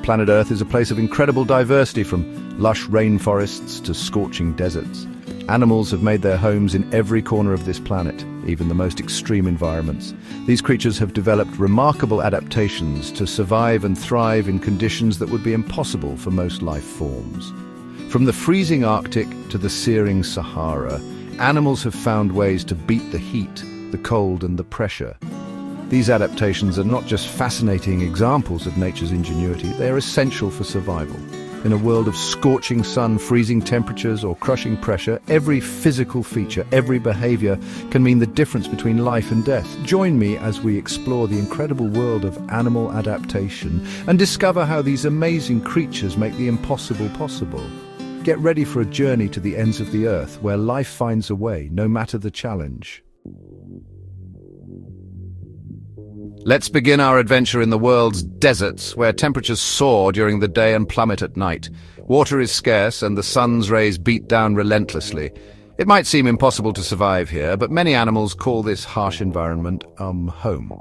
Planet Earth is a place of incredible diversity, from lush rainforests to scorching deserts. Animals have made their homes in every corner of this planet, even the most extreme environments. These creatures have developed remarkable adaptations to survive and thrive in conditions that would be impossible for most life forms. From the freezing Arctic to the searing Sahara, animals have found ways to beat the heat, the cold, and the pressure. These adaptations are not just fascinating examples of nature's ingenuity, they are essential for survival. In a world of scorching sun, freezing temperatures, or crushing pressure, every physical feature, every behavior can mean the difference between life and death. Join me as we explore the incredible world of animal adaptation and discover how these amazing creatures make the impossible possible. Get ready for a journey to the ends of the earth, where life finds a way, no matter the challenge. Let's begin our adventure in the world's deserts, where temperatures soar during the day and plummet at night. Water is scarce and the sun's rays beat down relentlessly. It might seem impossible to survive here, but many animals call this harsh environment home.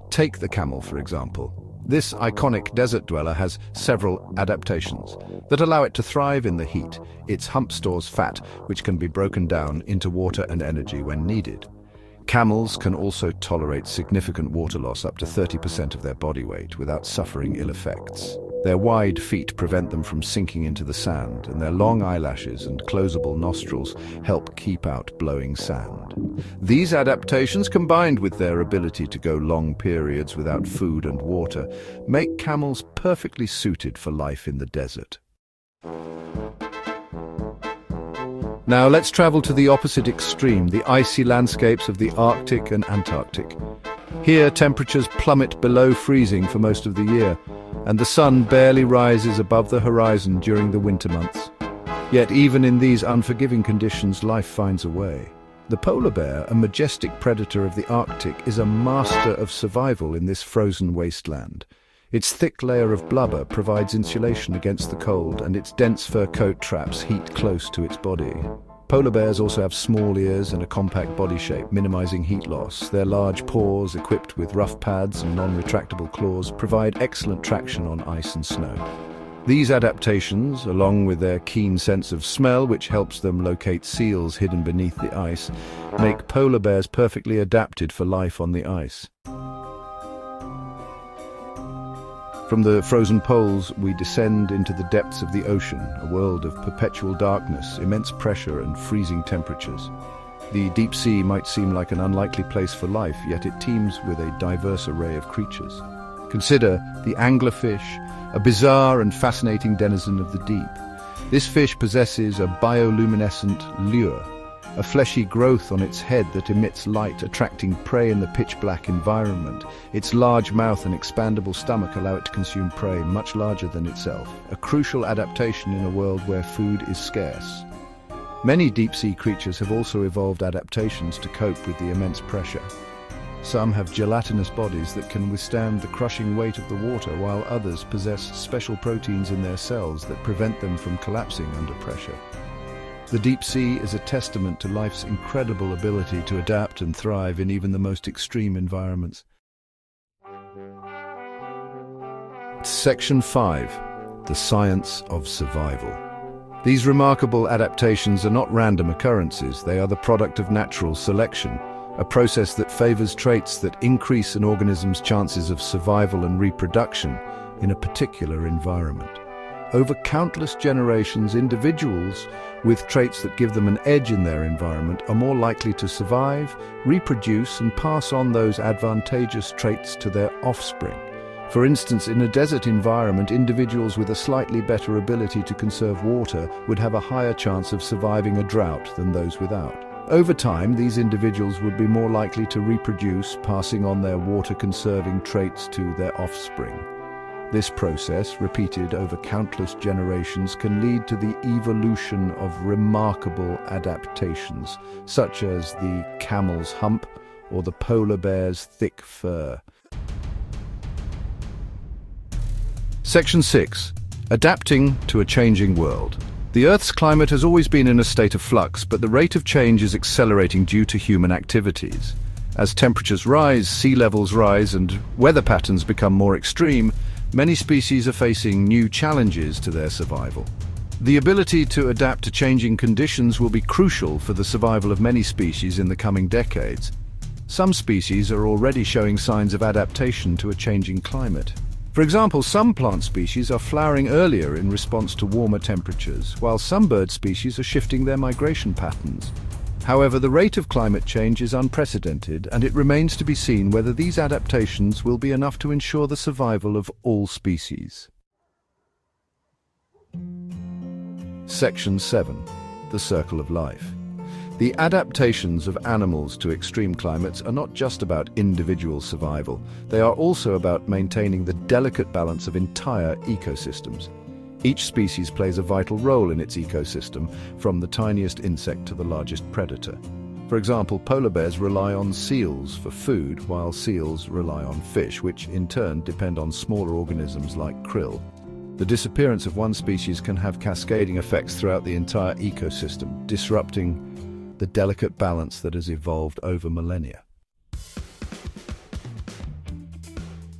Take the camel, for example. This iconic desert dweller has several adaptations that allow it to thrive in the heat. Its hump stores fat, which can be broken down into water and energy when needed. Camels can also tolerate significant water loss, up to 30% of their body weight, without suffering ill effects. Their wide feet prevent them from sinking into the sand, and their long eyelashes and closable nostrils help keep out blowing sand. These adaptations, combined with their ability to go long periods without food and water, make camels perfectly suited for life in the desert. Now let's travel to the opposite extreme, the icy landscapes of the Arctic and Antarctic. Here, temperatures plummet below freezing for most of the year, and the sun barely rises above the horizon during the winter months. Yet even in these unforgiving conditions, life finds a way. The polar bear, a majestic predator of the Arctic, is a master of survival in this frozen wasteland. Its thick layer of blubber provides insulation against the cold, and its dense fur coat traps heat close to its body. Polar bears also have small ears and a compact body shape, minimizing heat loss. Their large paws, equipped with rough pads and non-retractable claws, provide excellent traction on ice and snow. These adaptations, along with their keen sense of smell, which helps them locate seals hidden beneath the ice, make polar bears perfectly adapted for life on the ice. From the frozen poles, we descend into the depths of the ocean, a world of perpetual darkness, immense pressure, and freezing temperatures. The deep sea might seem like an unlikely place for life, yet it teems with a diverse array of creatures. Consider the anglerfish, a bizarre and fascinating denizen of the deep. This fish possesses a bioluminescent lure, a fleshy growth on its head that emits light, attracting prey in the pitch-black environment. Its large mouth and expandable stomach allow it to consume prey much larger than itself, a crucial adaptation in a world where food is scarce. Many deep-sea creatures have also evolved adaptations to cope with the immense pressure. Some have gelatinous bodies that can withstand the crushing weight of the water, while others possess special proteins in their cells that prevent them from collapsing under pressure. The deep sea is a testament to life's incredible ability to adapt and thrive in even the most extreme environments. Section 5. The Science of Survival. These remarkable adaptations are not random occurrences, they are the product of natural selection, a process that favors traits that increase an organism's chances of survival and reproduction in a particular environment. Over countless generations, individuals with traits that give them an edge in their environment are more likely to survive, reproduce, and pass on those advantageous traits to their offspring. For instance, in a desert environment, individuals with a slightly better ability to conserve water would have a higher chance of surviving a drought than those without. Over time, these individuals would be more likely to reproduce, passing on their water-conserving traits to their offspring. This process, repeated over countless generations, can lead to the evolution of remarkable adaptations, such as the camel's hump or the polar bear's thick fur. Section 6. Adapting to a changing world. The Earth's climate has always been in a state of flux, but the rate of change is accelerating due to human activities. As temperatures rise, sea levels rise, and weather patterns become more extreme, Many species are facing new challenges to their survival. The ability to adapt to changing conditions will be crucial for the survival of many species in the coming decades. Some species are already showing signs of adaptation to a changing climate. For example, some plant species are flowering earlier in response to warmer temperatures, while some bird species are shifting their migration patterns. However, the rate of climate change is unprecedented, and it remains to be seen whether these adaptations will be enough to ensure the survival of all species. Section 7. The Circle of Life. The adaptations of animals to extreme climates are not just about individual survival. They are also about maintaining the delicate balance of entire ecosystems. Each species plays a vital role in its ecosystem, from the tiniest insect to the largest predator. For example, polar bears rely on seals for food, while seals rely on fish, which in turn depend on smaller organisms like krill. The disappearance of one species can have cascading effects throughout the entire ecosystem, disrupting the delicate balance that has evolved over millennia.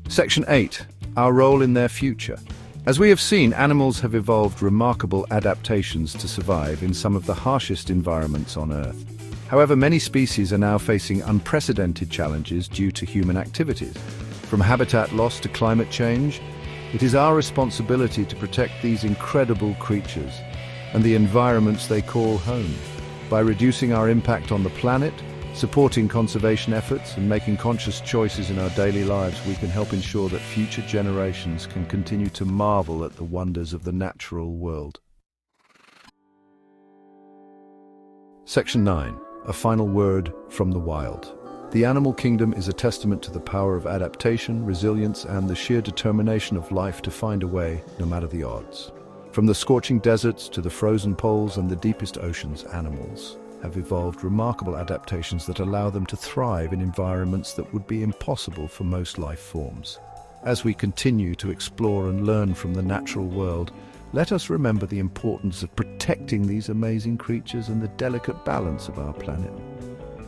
Section 8. Our role in their future. As we have seen, animals have evolved remarkable adaptations to survive in some of the harshest environments on Earth. However, many species are now facing unprecedented challenges due to human activities. From habitat loss to climate change, it is our responsibility to protect these incredible creatures and the environments they call home. By reducing our impact on the planet, supporting conservation efforts, and making conscious choices in our daily lives, we can help ensure that future generations can continue to marvel at the wonders of the natural world. Section 9. A final word from the wild. The animal kingdom is a testament to the power of adaptation, resilience, and the sheer determination of life to find a way, no matter the odds. From the scorching deserts to the frozen poles and the deepest oceans, animals have evolved remarkable adaptations that allow them to thrive in environments that would be impossible for most life forms. As we continue to explore and learn from the natural world, let us remember the importance of protecting these amazing creatures and the delicate balance of our planet.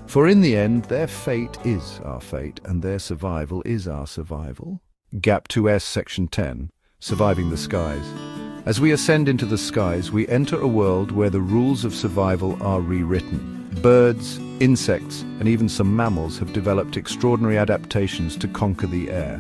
For in the end, their fate is our fate, and their survival is our survival. Gap 2S, Section 10, Surviving the Skies. As we ascend into the skies, we enter a world where the rules of survival are rewritten. Birds, insects, and even some mammals have developed extraordinary adaptations to conquer the air.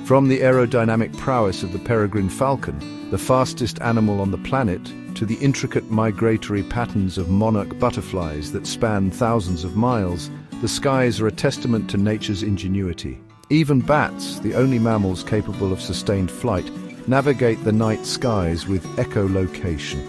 From the aerodynamic prowess of the peregrine falcon, the fastest animal on the planet, to the intricate migratory patterns of monarch butterflies that span thousands of miles, the skies are a testament to nature's ingenuity. Even bats, the only mammals capable of sustained flight, navigate the night skies with echolocation,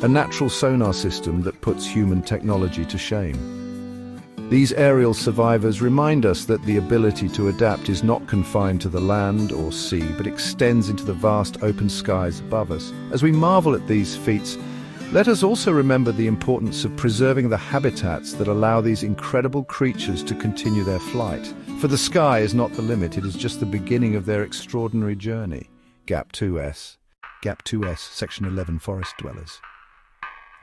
a natural sonar system that puts human technology to shame. These aerial survivors remind us that the ability to adapt is not confined to the land or sea, but extends into the vast open skies above us. As we marvel at these feats, let us also remember the importance of preserving the habitats that allow these incredible creatures to continue their flight. For the sky is not the limit, it is just the beginning of their extraordinary journey. Gap 2S. Gap 2S, Section 11, Forest Dwellers.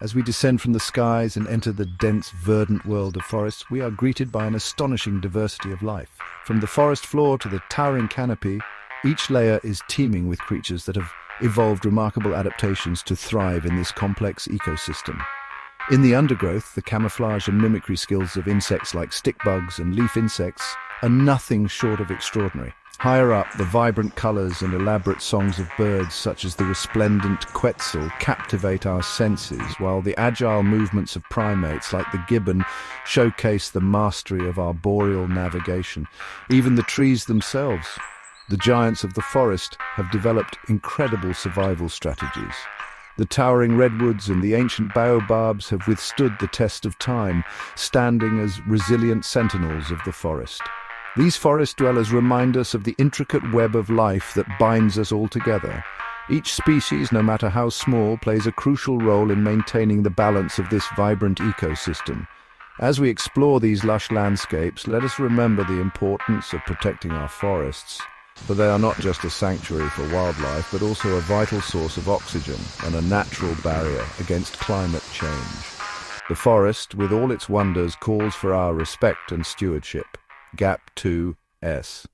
As we descend from the skies and enter the dense, verdant world of forests, we are greeted by an astonishing diversity of life. From the forest floor to the towering canopy, each layer is teeming with creatures that have evolved remarkable adaptations to thrive in this complex ecosystem. In the undergrowth, the camouflage and mimicry skills of insects like stick bugs and leaf insects are nothing short of extraordinary. Higher up, the vibrant colors and elaborate songs of birds such as the resplendent quetzal captivate our senses, while the agile movements of primates like the gibbon showcase the mastery of arboreal navigation. Even the trees themselves, the giants of the forest, have developed incredible survival strategies. The towering redwoods and the ancient baobabs have withstood the test of time, standing as resilient sentinels of the forest. These forest dwellers remind us of the intricate web of life that binds us all together. Each species, no matter how small, plays a crucial role in maintaining the balance of this vibrant ecosystem. As we explore these lush landscapes, let us remember the importance of protecting our forests, for they are not just a sanctuary for wildlife, but also a vital source of oxygen and a natural barrier against climate change. The forest, with all its wonders, calls for our respect and stewardship. Gap 2S.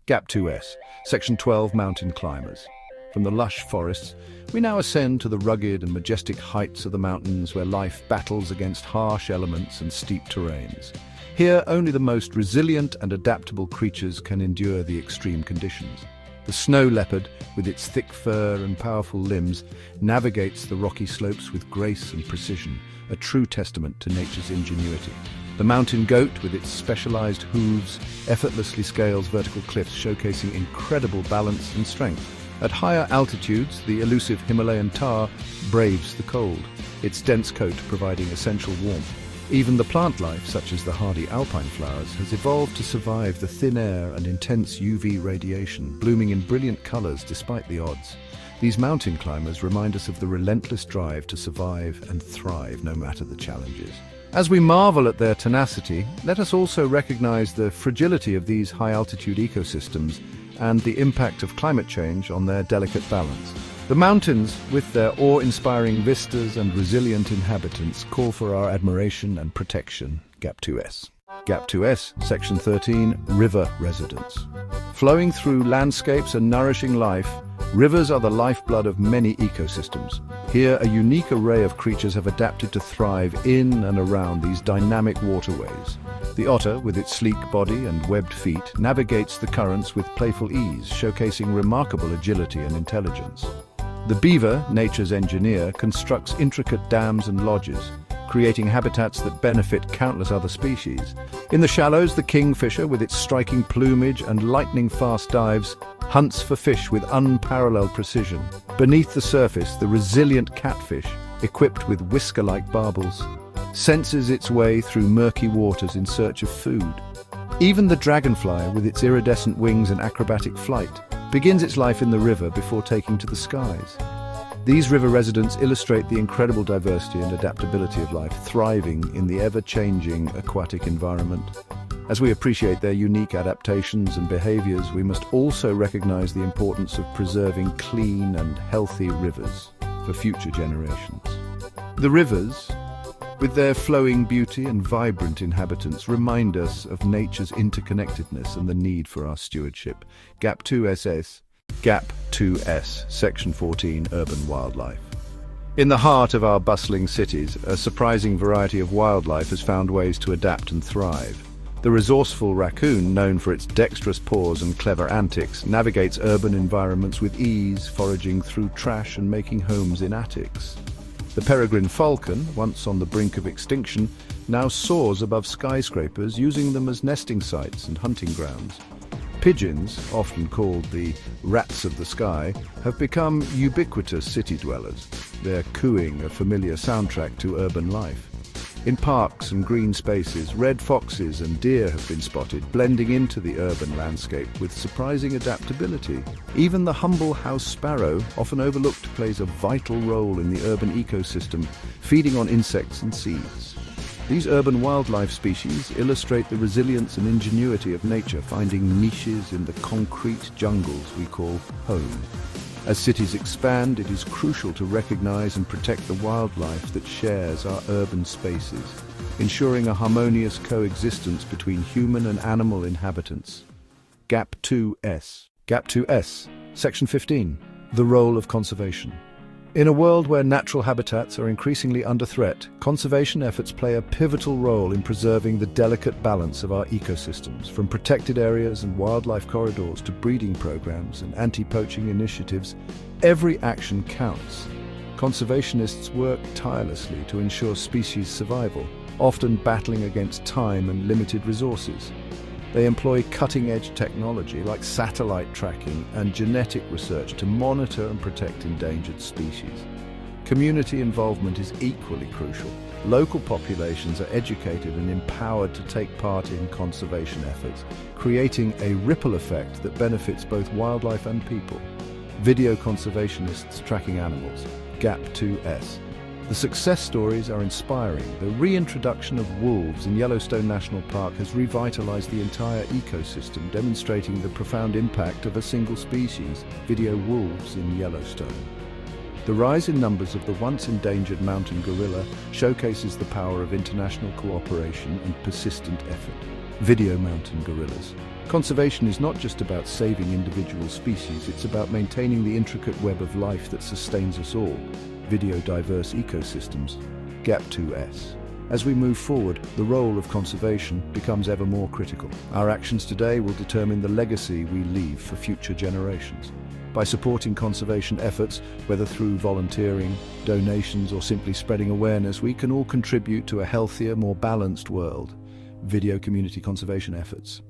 Gap 2S, Section 12, Mountain Climbers. From the lush forests, we now ascend to the rugged and majestic heights of the mountains where life battles against harsh elements and steep terrains. Here, only the most resilient and adaptable creatures can endure the extreme conditions. The snow leopard, with its thick fur and powerful limbs, navigates the rocky slopes with grace and precision, a true testament to nature's ingenuity. The mountain goat, with its specialized hooves, effortlessly scales vertical cliffs, showcasing incredible balance and strength. At higher altitudes, the elusive Himalayan tahr braves the cold, its dense coat providing essential warmth. Even the plant life, such as the hardy alpine flowers, has evolved to survive the thin air and intense UV radiation, blooming in brilliant colors despite the odds. These mountain climbers remind us of the relentless drive to survive and thrive no matter the challenges. As we marvel at their tenacity, let us also recognize the fragility of these high-altitude ecosystems and the impact of climate change on their delicate balance. The mountains, with their awe-inspiring vistas and resilient inhabitants, call for our admiration and protection. Gap 2S. Gap 2S, Section 13, River Residents. Flowing through landscapes and nourishing life, rivers are the lifeblood of many ecosystems. Here, a unique array of creatures have adapted to thrive in and around these dynamic waterways. The otter, with its sleek body and webbed feet, navigates the currents with playful ease, showcasing remarkable agility and intelligence. The beaver, nature's engineer, constructs intricate dams and lodges, creating habitats that benefit countless other species. In the shallows, the kingfisher, with its striking plumage and lightning-fast dives, hunts for fish with unparalleled precision. Beneath the surface, the resilient catfish, equipped with whisker-like barbels, senses its way through murky waters in search of food. Even the dragonfly, with its iridescent wings and acrobatic flight, begins its life in the river before taking to the skies. These river residents illustrate the incredible diversity and adaptability of life, thriving in the ever-changing aquatic environment. As we appreciate their unique adaptations and behaviors, we must also recognize the importance of preserving clean and healthy rivers for future generations. The rivers, with their flowing beauty and vibrant inhabitants, remind us of nature's interconnectedness and the need for our stewardship. Gap 2SS. Gap 2S, Section 14, Urban Wildlife. In the heart of our bustling cities, a surprising variety of wildlife has found ways to adapt and thrive. The resourceful raccoon, known for its dexterous paws and clever antics, navigates urban environments with ease, foraging through trash and making homes in attics. The peregrine falcon, once on the brink of extinction, now soars above skyscrapers, using them as nesting sites and hunting grounds. Pigeons, often called the rats of the sky, have become ubiquitous city dwellers, their cooing a familiar soundtrack to urban life. In parks and green spaces, red foxes and deer have been spotted, blending into the urban landscape with surprising adaptability. Even the humble house sparrow, often overlooked, plays a vital role in the urban ecosystem, feeding on insects and seeds. These urban wildlife species illustrate the resilience and ingenuity of nature, finding niches in the concrete jungles we call home. As cities expand, it is crucial to recognize and protect the wildlife that shares our urban spaces, ensuring a harmonious coexistence between human and animal inhabitants. Gap 2S. Gap 2S, Section 15. The role of conservation. In a world where natural habitats are increasingly under threat, conservation efforts play a pivotal role in preserving the delicate balance of our ecosystems. From protected areas and wildlife corridors to breeding programs and anti-poaching initiatives, every action counts. Conservationists work tirelessly to ensure species survival, often battling against time and limited resources. They employ cutting-edge technology like satellite tracking and genetic research to monitor and protect endangered species. Community involvement is equally crucial. Local populations are educated and empowered to take part in conservation efforts, creating a ripple effect that benefits both wildlife and people. Video conservationists tracking animals. Gap 2S. The success stories are inspiring. The reintroduction of wolves in Yellowstone National Park has revitalized the entire ecosystem, demonstrating the profound impact of a single species. Video wolves in Yellowstone. The rise in numbers of the once endangered mountain gorilla showcases the power of international cooperation and persistent effort. Video mountain gorillas. Conservation is not just about saving individual species, it's about maintaining the intricate web of life that sustains us all. Video diverse ecosystems. GAP2S. As we move forward, the role of conservation becomes ever more critical. Our actions today will determine the legacy we leave for future generations. By supporting conservation efforts, whether through volunteering, donations, or simply spreading awareness, we can all contribute to a healthier, more balanced world. Video community conservation efforts.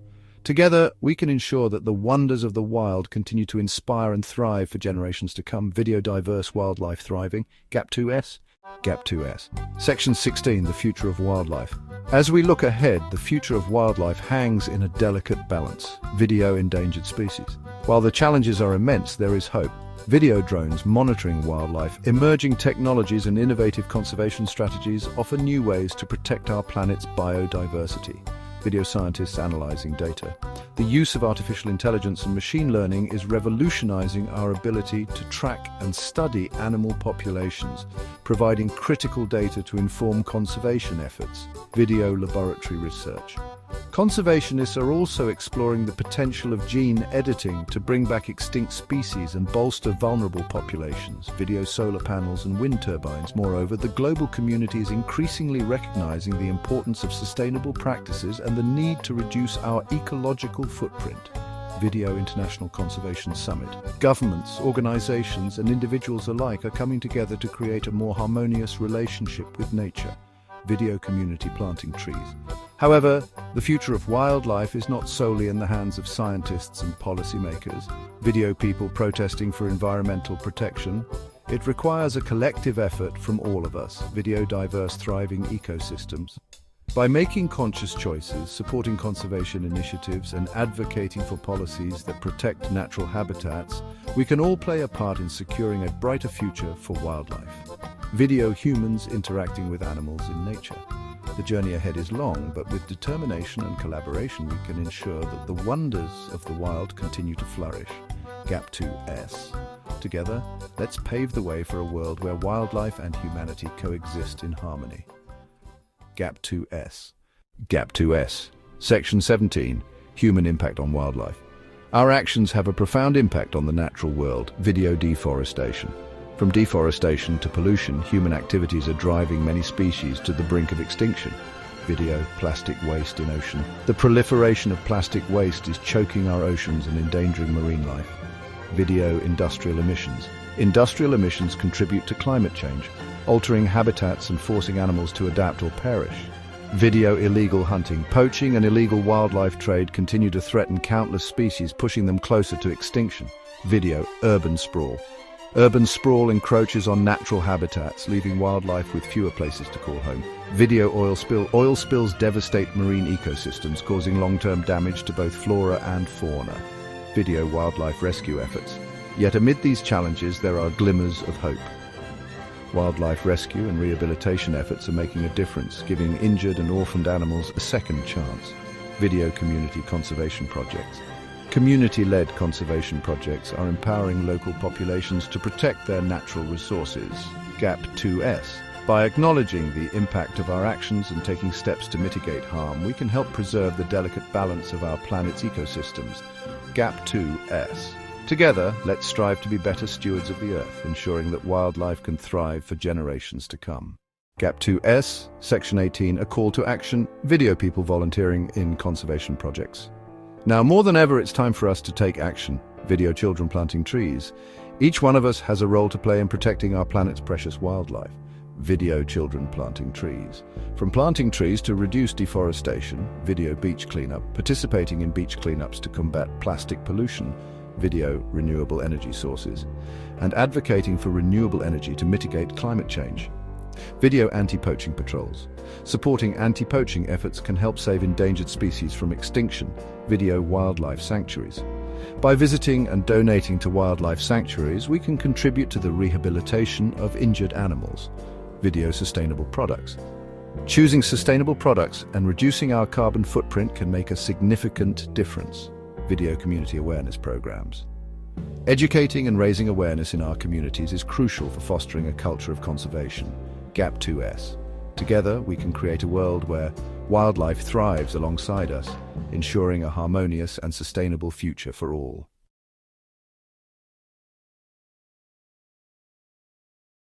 Together, we can ensure that the wonders of the wild continue to inspire and thrive for generations to come. Video diverse wildlife thriving. GAP2S. GAP2S. Section 16, the future of wildlife. As we look ahead, the future of wildlife hangs in a delicate balance. Video endangered species. While the challenges are immense, there is hope. Video drones monitoring wildlife, emerging technologies and innovative conservation strategies offer new ways to protect our planet's biodiversity. Video scientists analyzing data. The use of artificial intelligence and machine learning is revolutionizing our ability to track and study animal populations, providing critical data to inform conservation efforts. Video laboratory research. Conservationists are also exploring the potential of gene editing to bring back extinct species and bolster vulnerable populations. Video solar panels and wind turbines. Moreover, the global community is increasingly recognizing the importance of sustainable practices and the need to reduce our ecological footprint. Video International Conservation Summit. Governments, organizations, and individuals alike are coming together to create a more harmonious relationship with nature. Video community planting trees. However, the future of wildlife is not solely in the hands of scientists and policymakers. Video people protesting for environmental protection. It requires a collective effort from all of us. Video diverse thriving ecosystems. By making conscious choices, supporting conservation initiatives, and advocating for policies that protect natural habitats, we can all play a part in securing a brighter future for wildlife. Video humans interacting with animals in nature. The journey ahead is long, but with determination and collaboration, we can ensure that the wonders of the wild continue to flourish. GAP2S. Together, let's pave the way for a world where wildlife and humanity coexist in harmony. GAP2S. GAP2S. Section 17. Human impact on wildlife. Our actions have a profound impact on the natural world. Video deforestation. From deforestation to pollution, human activities are driving many species to the brink of extinction. Video plastic waste in ocean. The proliferation of plastic waste is choking our oceans and endangering marine life. Video industrial emissions. Industrial emissions contribute to climate change, altering habitats and forcing animals to adapt or perish. Video illegal hunting. Poaching and illegal wildlife trade continue to threaten countless species, pushing them closer to extinction. Video urban sprawl. Urban sprawl encroaches on natural habitats, leaving wildlife with fewer places to call home. Video oil spill. Oil spills devastate marine ecosystems, causing long-term damage to both flora and fauna. Video wildlife rescue efforts. Yet amid these challenges, there are glimmers of hope. Wildlife rescue and rehabilitation efforts are making a difference, giving injured and orphaned animals a second chance. Video community conservation projects. Community-led conservation projects are empowering local populations to protect their natural resources. GAP2S. By acknowledging the impact of our actions and taking steps to mitigate harm, we can help preserve the delicate balance of our planet's ecosystems. GAP2S. Together, let's strive to be better stewards of the Earth, ensuring that wildlife can thrive for generations to come. GAP2S, Section 18, a call to action, video people volunteering in conservation projects. Now, more than ever, it's time for us to take action. Video children planting trees. Each one of us has a role to play in protecting our planet's precious wildlife. Video children planting trees. From planting trees to reduce deforestation, video beach cleanup, participating in beach cleanups to combat plastic pollution, video renewable energy sources, and advocating for renewable energy to mitigate climate change. Video anti-poaching patrols. Supporting anti-poaching efforts can help save endangered species from extinction. Video wildlife sanctuaries. By visiting and donating to wildlife sanctuaries, we can contribute to the rehabilitation of injured animals. Video sustainable products. Choosing sustainable products and reducing our carbon footprint can make a significant difference. Video community awareness programs. Educating and raising awareness in our communities is crucial for fostering a culture of conservation. Gap 2S. Together, we can create a world where wildlife thrives alongside us, ensuring a harmonious and sustainable future for all.